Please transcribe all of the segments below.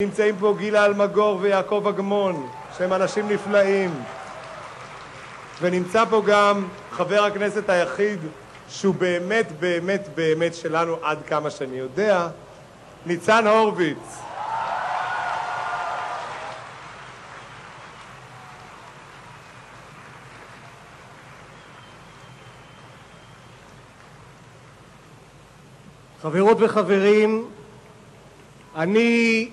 נמצאים פה גילה אלמגור ויעקב אגמון, שהם אנשים נפלאים. ונמצא פה גם חבר הכנסת היחיד שהוא באמת באמת באמת שלנו עד כמה שאני יודע, ניצן הורוביץ. חברות וחברים, אני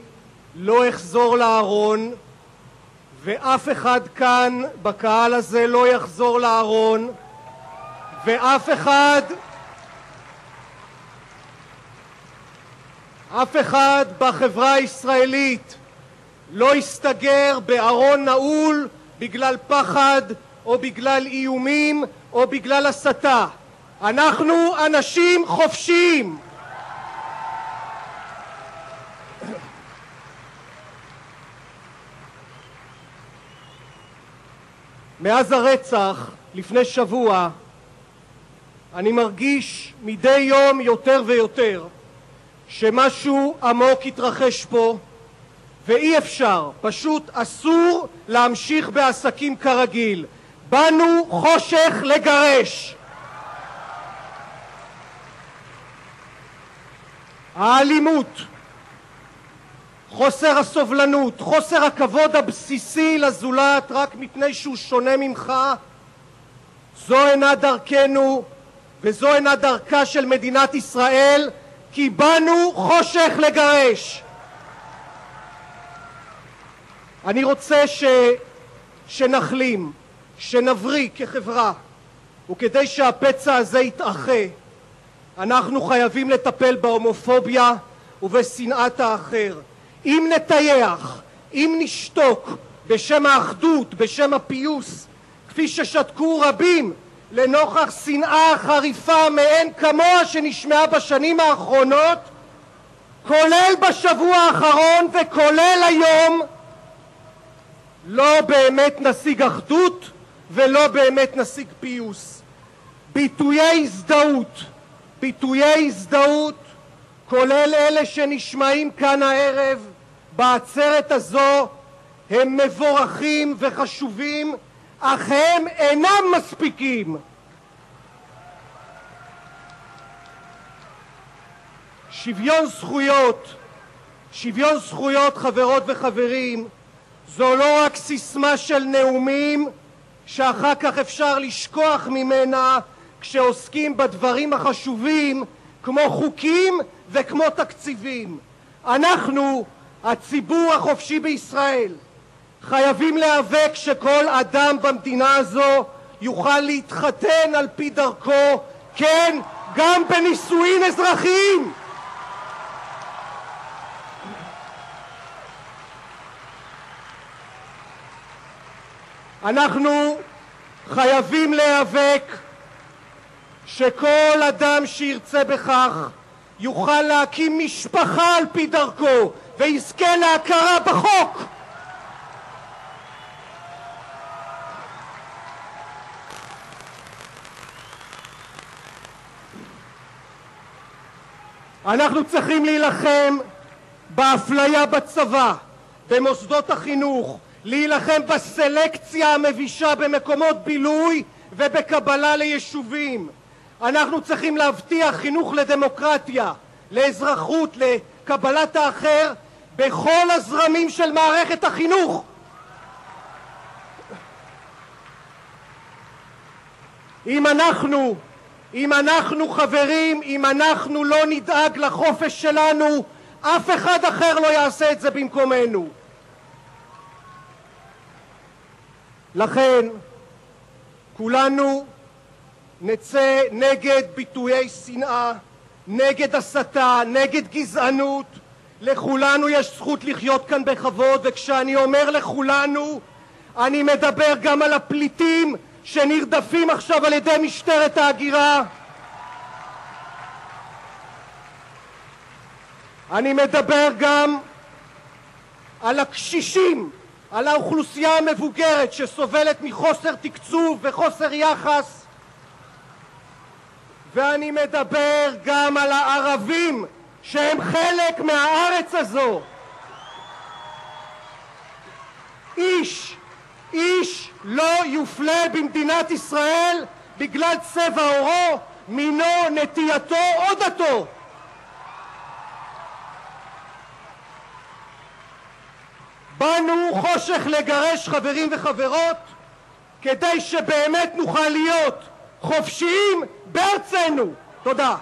לא אחזור לארון, ואף אחד כאן בקהל הזה לא יחזור לארון, ואף אחד בחברה הישראלית לא יסתגר בארון נעול בגלל פחד או בגלל איומים או בגלל הסתה. אנחנו אנשים חופשיים. מאז הרצח לפני שבוע אני מרגיש מדי יום יותר ויותר שמשהו עמוק התרחש פה, ואי אפשר, פשוט אסור להמשיך בעסקים כרגיל. באנו חושך לגרש. האלימות, חוסר הסובלנות, חוסר הכבוד הבסיסי לזולת רק מפני שהוא שונה ממך, זו אינה דרכנו וזו אינה דרכה של מדינת ישראל, כי באנו חושך לגרש. אני רוצה שנחלים, שנבריא כחברה, וכדי שהפצע הזה יתאחה, אנחנו חייבים לטפל בהומופוביה ובשנאת האחר. אם נטייח, אם נשתוק בשם האחדות, בשם הפיוס, כפי ששתקו רבים לנוכח שנאה חריפה מאין כמוה שנשמעה בשנים האחרונות, כולל בשבוע האחרון וכולל היום, לא באמת נשיג אחדות ולא באמת נשיג פיוס. ביטויי הזדהות, כולל אלה שנשמעים כאן הערב בעצרת הזו, הם מבורכים וחשובים, אך הם אינם מספיקים. שוויון זכויות, חברות וחברים, זו לא רק סיסמה של נאומים שאחר כך אפשר לשכוח ממנה כשעוסקים בדברים החשובים כמו חוקים וכמו תקציבים. אנחנו, הציבור החופשי בישראל, חייבים להיאבק שכל אדם במדינה הזו יוכל להתחתן על פי דרכו, כן, גם בנישואים אזרחיים. אנחנו חייבים להיאבק שכל אדם שירצה בכך יוכל להקים משפחה על פי דרכו ויזכה להכרה בחוק. אנחנו צריכים להילחם באפליה בצבא, במוסדות החינוך, להילחם בסלקציה המבישה במקומות בילוי ובקבלה ליישובים. אנחנו צריכים להבטיח חינוך לדמוקרטיה, לאזרחות, לקבלת האחר בכל הזרמים של מערכת החינוך. אם אנחנו לא נדאג לחופש שלנו, אף אחד אחר לא יעשה את זה במקומנו. לכן כולנו נצא נגד ביטויי שנאה, נגד הסתה, נגד גזענות. לכולנו יש זכות לחיות כאן בכבוד, וכשאני אומר לכולנו, אני מדבר גם על הפליטים שנרדפים עכשיו על ידי משטרת ההגירה. אני מדבר גם על הקשישים, על האוכלוסייה המבוגרת שסובלת מחוסר תקצוב וחוסר יחס, ואני מדבר גם על הערבים שהם חלק מהארץ הזו. איש לא יופלה במדינת ישראל בגלל צבע עורו, מינו, נטייתו או דתו. באנו חושך לגרש, חברים וחברות, כדי שבאמת נוכל להיות חופשיים בארצנו. תודה.